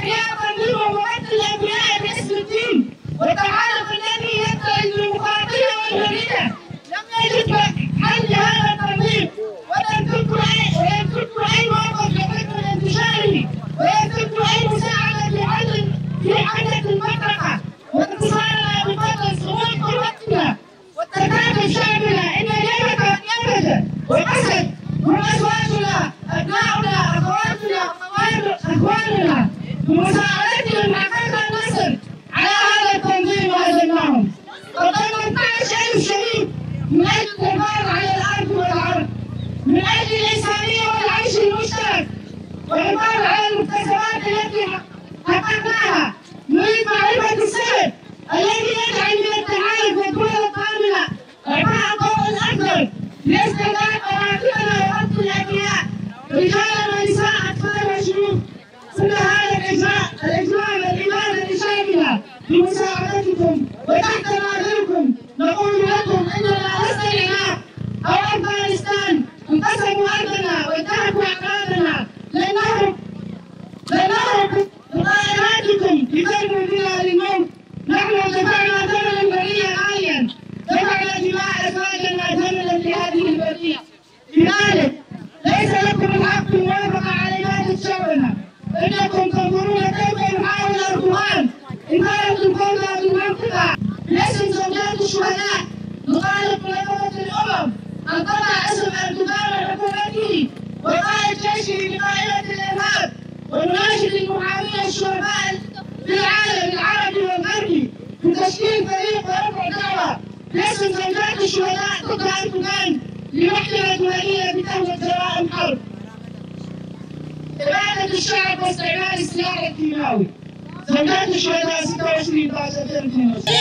إحياء تنظيم وممثل الأنبياء باسم الدين والتحالف الذي يتعظ بالمخاطرة والجريدة لم يجد حل لهذا التنظيم ولم تذكر أي موقف لحكم انتشاره ولم تذكر أي مساعدة في حل المنطقة واتصالنا بفضل سهول قوتنا والتكاتف شعبنا إن اليمن يمن والأسد هم أزواجنا أبناؤنا أخواتنا أخواننا بمساعدتهم حققنا النصر على هذا التنظيم وهزمناهم. قدمنا 12,000 شهيد من أجل الحفاظ على الأرض والعرض من أجل الإنسانية والعيش المشترك والحفاظ على المكتسبات التي حققناها. نريد معرفة السبب الذي يجعل من التحالف والدول القادمة إعطاء الضوء الأكبر لاسترداد أراضينا وأرض الأبرياء رجالا ونساء أطفال وشيوخ. كل هذا الإجماع والإبادة لشعبنا بمساعدتكم وتحت ناظركم نقول لكم إننا لسنا العراق أو أفغانستان انقسموا أرضنا وانتهكوا أعراضنا لن نهرب بطائراتكم لترموا بنا للموت. نحن دفعنا ثمنا بريا عاليا دفعنا دماء أزواجنا ثمنا لهذه البرية. لذلك ليس لكم الحق الموافقة على إبادة شعبنا. إنكم تنظرون كيف يحاول أردوغان إثارة الفوضى في المنطقة باسم زوجات الشهداء. نطالب منظمة الأمم أن تضع اسم أردوغان وحكومته وقائد جيشه بقائمة الإرهاب ونناشد المحامين الشرفاء في العالم العربي والغربي بتشكيل فريق ورفع دعوة باسم زوجات الشهداء ضد أردوغان لمحكمة دولية بتهمة جرائم حرب. إبادة الشعب واستعمال السلاح الكيماوي. زوجات الشهداء 26/11/2022.